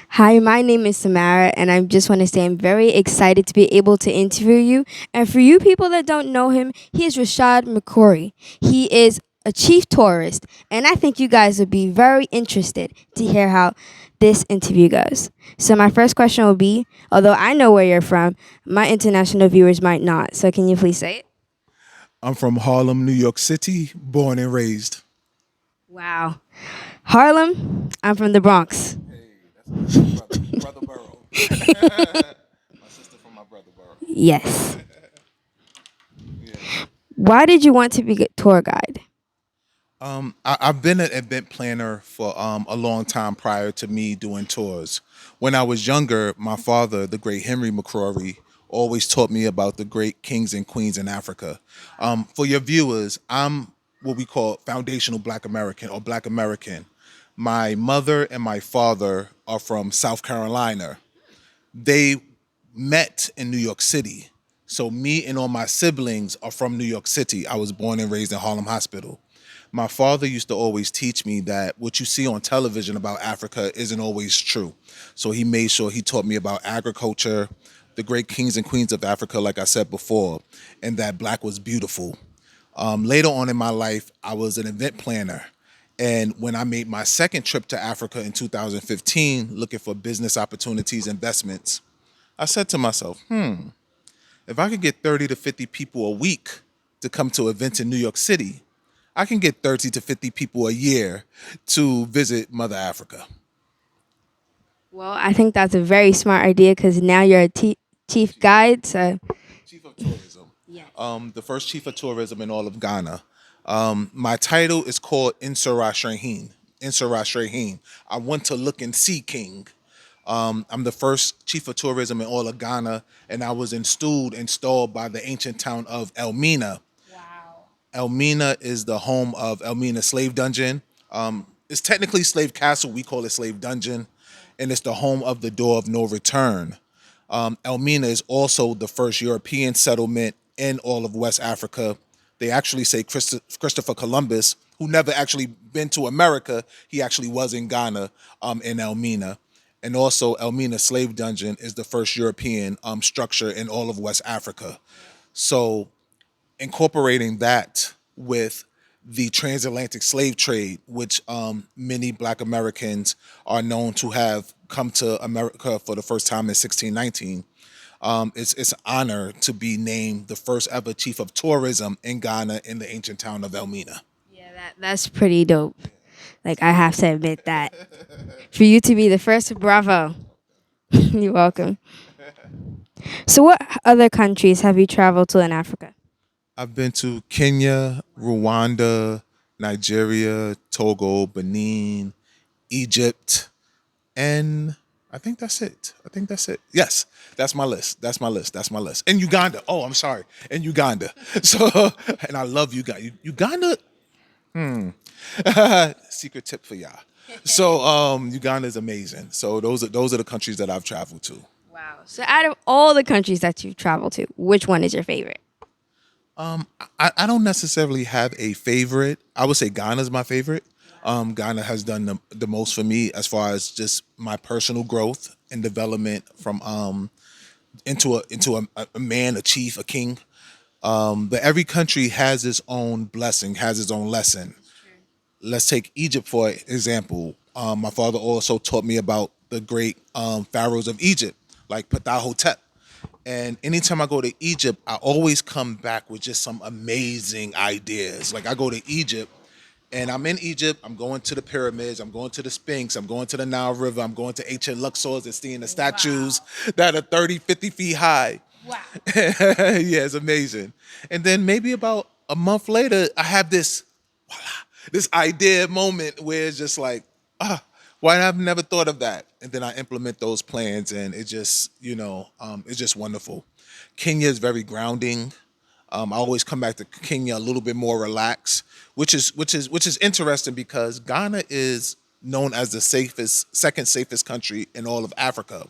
Hi, my name is Samara, and I just want to say I'm very excited to be able to interview you. And for you people that don't know him, he is Rashad McCrorey. He is a chief tourist, and I think you guys would be very interested to hear how this interview goes. So, my first question will be, although I know where you're from, my international viewers might not. So, can you please say it? I'm from Harlem, New York City, born and raised. Wow. Harlem, I'm from the Bronx. That's my brother Burrow. My sister from my brother Burrow. Yes. Yeah. Why did you want to be a tour guide? I've been an event planner for a long time prior to me doing tours. When I was younger, my father, the great Henry McCrorey, always taught me about the great kings and queens in Africa. For your viewers, I'm what we call foundational Black American or Black American. My mother and my father are from South Carolina. They met in New York City. So me and all my siblings are from New York City. I was born and raised in Harlem Hospital. My father used to always teach me that what you see on television about Africa isn't always true. So he made sure he taught me about agriculture, the great kings and queens of Africa, like I said before, and that black was beautiful. Later on in my life, I was an event planner. And when I made my second trip to Africa in 2015, looking for business opportunities, investments, I said to myself, if I could get 30 to 50 people a week to come to events in New York City, I can get 30 to 50 people a year to visit Mother Africa. Well, I think that's a very smart idea because now you're a chief guide. So, Chief of Tourism. yes. The first chief of tourism in all of Ghana. My title is called Insura Shaheen. Insura Shaheen. I want to look and see King. I'm the first chief of tourism in all of Ghana, and I was installed by the ancient town of Elmina. Wow. Elmina is the home of Elmina Slave Dungeon. It's technically Slave Castle. We call it Slave Dungeon, and it's the home of the Door of No Return. Elmina is also the first European settlement in all of West Africa. They actually say Christopher Columbus, who never actually been to America, he actually was in Ghana, in Elmina. And also, Elmina Slave Dungeon is the first European structure in all of West Africa. So incorporating that with the transatlantic slave trade, which many Black Americans are known to have come to America for the first time in 1619. It's an honor to be named the first ever chief of tourism in Ghana in the ancient town of Elmina. Yeah, that's pretty dope. Like, I have to admit that. For you to be the first, bravo. You're welcome. So, what other countries have you traveled to in Africa? I've been to Kenya, Rwanda, Nigeria, Togo, Benin, Egypt, and I think that's it. I think that's it. Yes, that's my list. That's my list. That's my list. And Uganda. Oh, I'm sorry. And Uganda. So, and I love Uganda. Uganda. Secret tip for y'all. So, Uganda is amazing. So those are the countries that I've traveled to. Wow. So, out of all the countries that you've traveled to, which one is your favorite? I don't necessarily have a favorite. I would say Ghana's my favorite. Ghana has done the most for me as far as just my personal growth and development from into a man, a chief, a king. But every country has its own blessing, has its own lesson. Let's take Egypt for example. My father also taught me about the great pharaohs of Egypt, like Ptahhotep. And anytime I go to Egypt, I always come back with just some amazing ideas. Like I go to Egypt and I'm in Egypt, I'm going to the pyramids, I'm going to the Sphinx, I'm going to the Nile River, I'm going to ancient Luxors and seeing the statues that are 30, 50 feet high. Wow. Yeah, it's amazing. And then maybe about a month later, I have this idea moment where it's just like, why I've never thought of that, and then I implement those plans, and it just it's just wonderful. Kenya is very grounding. I always come back to Kenya a little bit more relaxed, which is interesting because Ghana is known as the safest, second safest country in all of Africa.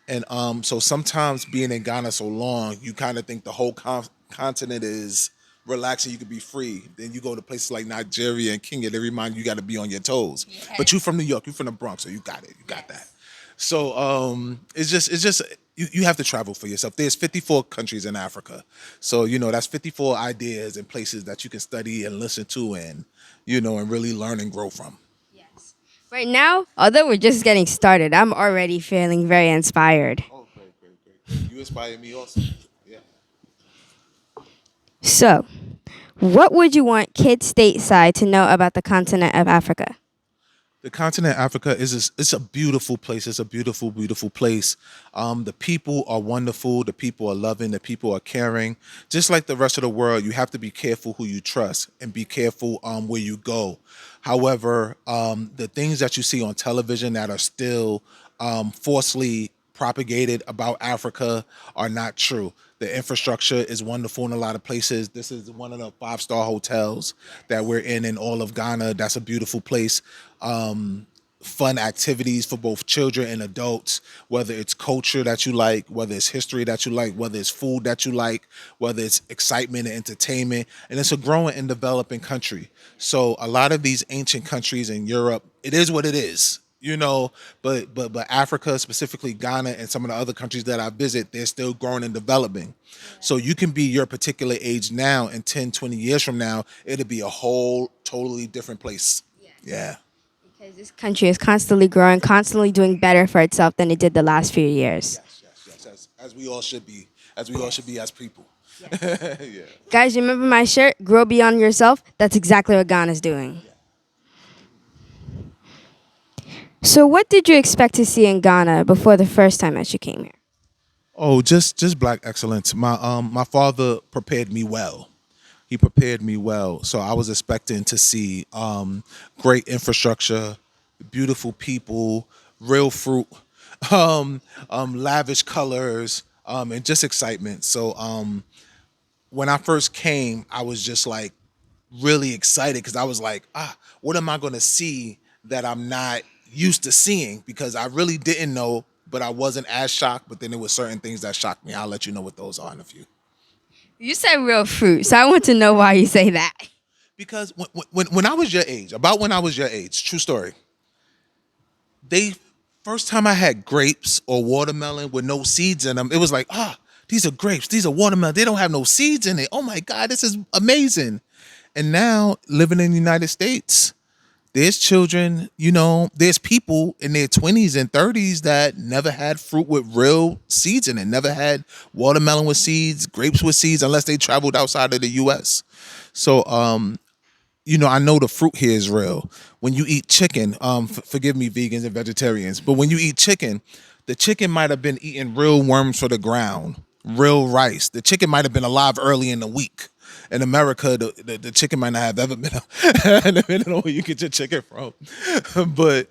And so sometimes being in Ghana so long, you kind of think the whole continent is relaxing. You could be free. Then you go to places like Nigeria and Kenya, they remind you got to be on your toes. But you from New York, you from the Bronx, so you got it. You got that. So it's just you have to travel for yourself. There's 54 countries in Africa, so that's 54 ideas and places that you can study and listen to, and and really learn and grow from. Yes. Right now, although we're just getting started, I'm already feeling very inspired. Oh, great, great, great, great. You inspire me also. Yeah. So, what would you want kids stateside to know about the continent of Africa? The continent of Africa it's a beautiful place. It's a beautiful, beautiful place. The people are wonderful. The people are loving. The people are caring. Just like the rest of the world, you have to be careful who you trust and be careful where you go. However, the things that you see on television that are still falsely propagated about Africa are not true. The infrastructure is wonderful in a lot of places. This is one of the five-star hotels that we're in all of Ghana. That's a beautiful place. Fun activities for both children and adults, whether it's culture that you like, whether it's history that you like, whether it's food that you like, whether it's excitement and entertainment. And it's a growing and developing country. So a lot of these ancient countries in Europe, it is what it is. But Africa, specifically Ghana and some of the other countries that I visit, they're still growing and developing. So you can be your particular age now, and 10, 20 years from now, it'll be a whole totally different place. Yeah. Because this country is constantly growing, constantly doing better for itself than it did the last few years. Yes, yes, yes. As we all should be. As we all should be as people. Yeah. Guys, remember my shirt, Grow Beyond Yourself? That's exactly what Ghana's doing. So, what did you expect to see in Ghana before the first time that you came here? Oh, just black excellence. My father prepared me well. He prepared me well. So I was expecting to see great infrastructure, beautiful people, real fruit, lavish colors, and just excitement. So when I first came, I was just like really excited because I was like, what am I going to see that I'm not used to seeing? Because I really didn't know, but I wasn't as shocked. But then there were certain things that shocked me. I'll let you know what those are in a few. You said real fruit, so I want to know why you say that. Because when I was your age, about when I was your age, true story, they first time I had grapes or watermelon with no seeds in them, it was like, these are grapes, these are watermelon, they don't have no seeds in it. Oh my God, this is amazing. And now living in the United States, there's children, there's people in their 20s and 30s that never had fruit with real seeds in it, never had watermelon with seeds, grapes with seeds, unless they traveled outside of the US. So I know the fruit here is real. When you eat chicken, forgive me, vegans and vegetarians, but when you eat chicken, the chicken might have been eating real worms for the ground, real rice. The chicken might have been alive early in the week. In America, the chicken might not have ever been, depending on where you get your chicken from. But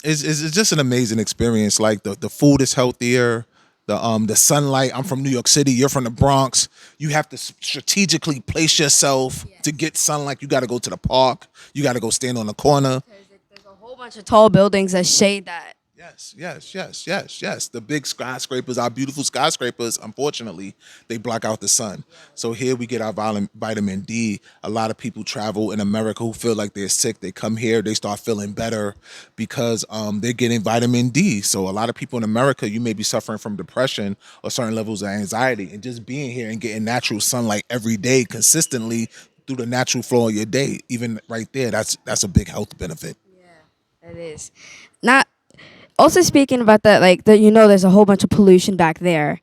it's just an amazing experience. Like the food is healthier. The sunlight. I'm from New York City. You're from the Bronx. You have to strategically place yourself to get sunlight. You got to go to the park. You got to go stand on the corner. There's a whole bunch of tall buildings that shade that. Yes, yes, yes, yes, yes. The big skyscrapers, our beautiful skyscrapers, unfortunately, they block out the sun. So here we get our vitamin D. A lot of people travel in America who feel like they're sick. They come here, they start feeling better because they're getting vitamin D. So a lot of people in America, you may be suffering from depression or certain levels of anxiety, and just being here and getting natural sunlight every day consistently through the natural flow of your day, even right there, that's a big health benefit. It is. Not also speaking about that, like there's a whole bunch of pollution back there,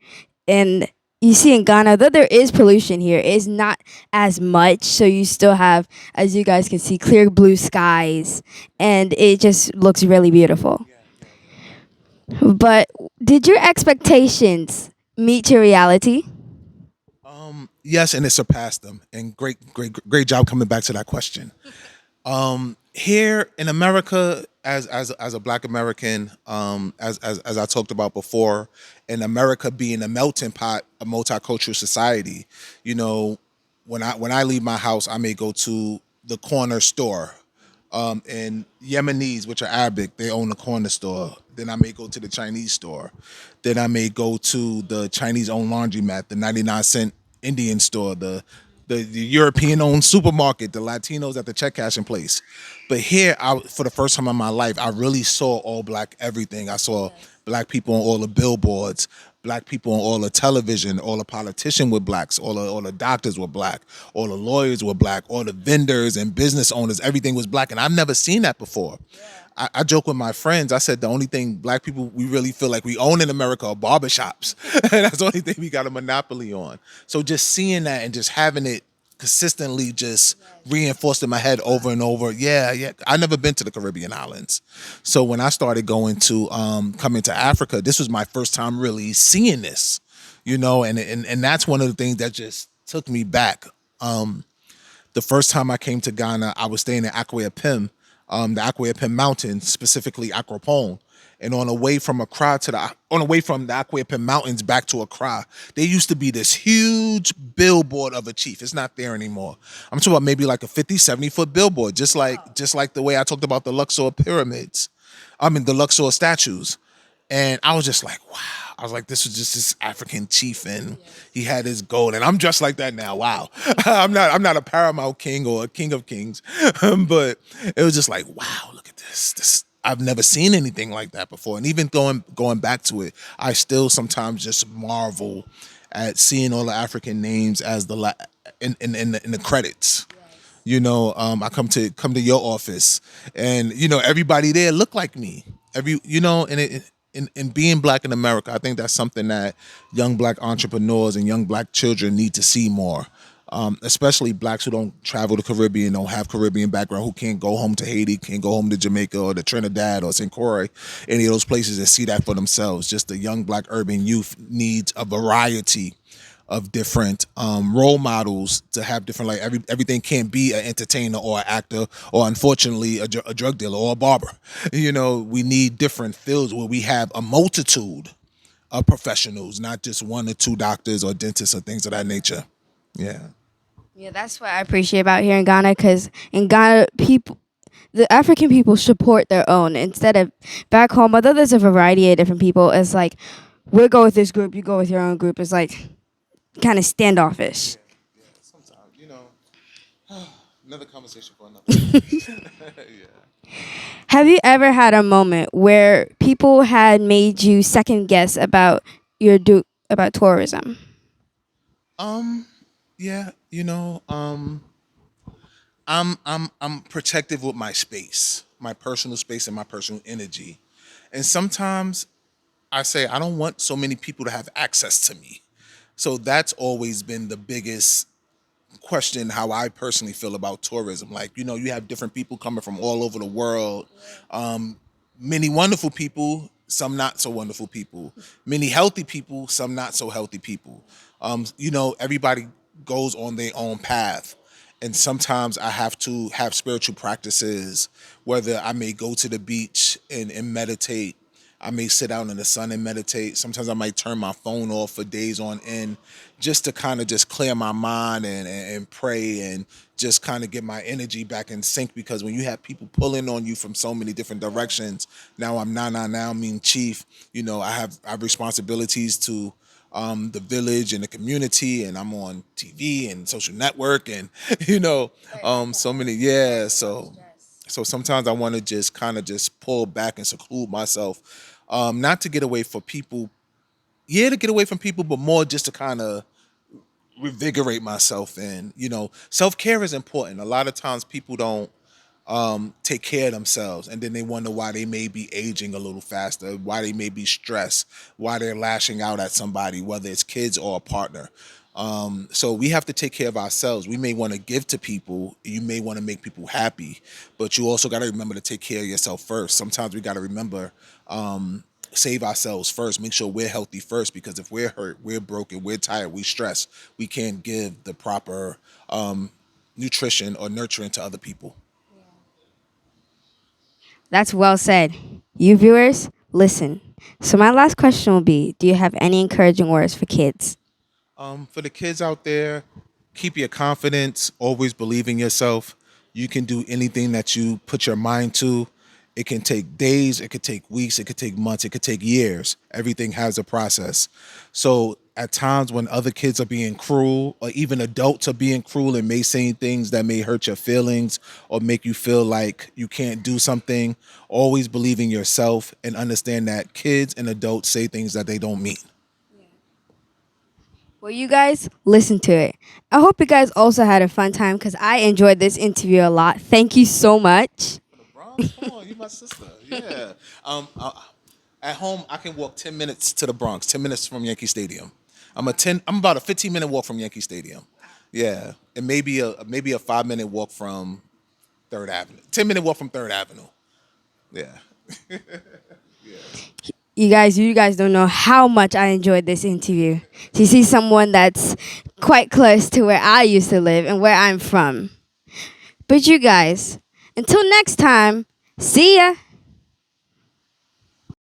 and you see in Ghana, though there is pollution here, it's not as much. So you still have, as you guys can see, clear blue skies, and it just looks really beautiful. But did your expectations meet your reality? Yes, and it surpassed them. And great, great, great job coming back to that question. Here in America, as a Black American, as I talked about before, in America being a melting pot, a multicultural society, you know, when I leave my house, I may go to the corner store. And Yemenis, which are Arabic, they own the corner store. Then I may go to the Chinese store. Then I may go to the Chinese owned laundromat, the 99-cent Indian store, the the European-owned supermarket, the Latinos at the check cashing place. But here, for the first time in my life, I really saw all black everything. I saw black people on all the billboards, black people on all the television, all the politicians were blacks, all the doctors were black, all the lawyers were black, all the vendors and business owners, everything was black, and I've never seen that before. I joke with my friends. I said the only thing black people we really feel like we own in America are barbershops. And that's the only thing we got a monopoly on. So just seeing that and just having it consistently just reinforced in my head over and over. Yeah, yeah. I never been to the Caribbean islands. So when I started going to coming to Africa, this was my first time really seeing this, and that's one of the things that just took me back. The first time I came to Ghana, I was staying in Akwa the Akwa Mountains, specifically Akropong. And on the way from Accra on the way from the Akwa Mountains back to Accra, there used to be this huge billboard of a chief. It's not there anymore. I'm talking about maybe like a 50, 70-foot billboard, just like the way I talked about the Luxor pyramids. The Luxor statues. And I was just like, wow. I was like, this was just this African chief, and he had his gold, and I'm just like that now. Wow, I'm not a paramount king or a king of kings, but it was just like, wow, look at this. I've never seen anything like that before, and even going back to it, I still sometimes just marvel at seeing all the African names as in the credits. I come to your office, and everybody there look like me. And in being black in America, I think that's something that young black entrepreneurs and young black children need to see more. Especially blacks who don't travel the Caribbean, don't have Caribbean background, who can't go home to Haiti, can't go home to Jamaica or to Trinidad or St. Croix, any of those places, and see that for themselves. Just the young black urban youth needs a variety of different role models to have different, like everything can't be an entertainer or an actor or unfortunately a drug dealer or a barber. We need different fields where we have a multitude of professionals, not just one or two doctors or dentists or things of that nature. Yeah. Yeah, that's what I appreciate about here in Ghana, because in Ghana, the African people support their own instead of back home. Although there's a variety of different people, it's like we'll go with this group, you go with your own group. It's like kind of standoffish. Sometimes, another conversation for another. Yeah. Have you ever had a moment where people had made you second guess about about tourism? Yeah, I'm protective with my space, my personal space and my personal energy. And sometimes I say I don't want so many people to have access to me. So that's always been the biggest question, how I personally feel about tourism. Like, you have different people coming from all over the world. Many wonderful people, some not so wonderful people. Many healthy people, some not so healthy people. Everybody goes on their own path. And sometimes I have to have spiritual practices, whether I may go to the beach and meditate. I may sit out in the sun and meditate. Sometimes I might turn my phone off for days on end just to kind of just clear my mind and pray and just kind of get my energy back in sync, because when you have people pulling on you from so many different directions, now I'm now mean chief, I have responsibilities to the village and the community, and I'm on TV and social network and so many, yeah. So sometimes I want to just kind of just pull back and seclude myself, not to get away from people, yeah, to get away from people, but more just to kind of revigorate myself. And self care is important. A lot of times people don't take care of themselves, and then they wonder why they may be aging a little faster, why they may be stressed, why they're lashing out at somebody, whether it's kids or a partner. So we have to take care of ourselves. We may want to give to people, you may want to make people happy, but you also got to remember to take care of yourself first. Sometimes we got to remember, save ourselves first, make sure we're healthy first, because if we're hurt, we're broken, we're tired, we stress, we can't give the proper nutrition or nurturing to other people. That's well said. You viewers, listen. So my last question will be, do you have any encouraging words for kids? For the kids out there, keep your confidence, always believe in yourself. You can do anything that you put your mind to. It can take days, it could take weeks, it could take months, it could take years. Everything has a process. So at times when other kids are being cruel, or even adults are being cruel and may saying things that may hurt your feelings or make you feel like you can't do something, always believe in yourself and understand that kids and adults say things that they don't mean. Well, you guys listen to it. I hope you guys also had a fun time because I enjoyed this interview a lot. Thank you so much. Bronx, come on, you my sister. Yeah. At home, I can walk 10 minutes to the Bronx. 10 minutes from Yankee Stadium. I'm about a 15-minute walk from Yankee Stadium. Yeah, and maybe a 5-minute walk from Third Avenue. 10-minute walk from Third Avenue. Yeah. You guys don't know how much I enjoyed this interview. To see someone that's quite close to where I used to live and where I'm from. But you guys, until next time, see ya.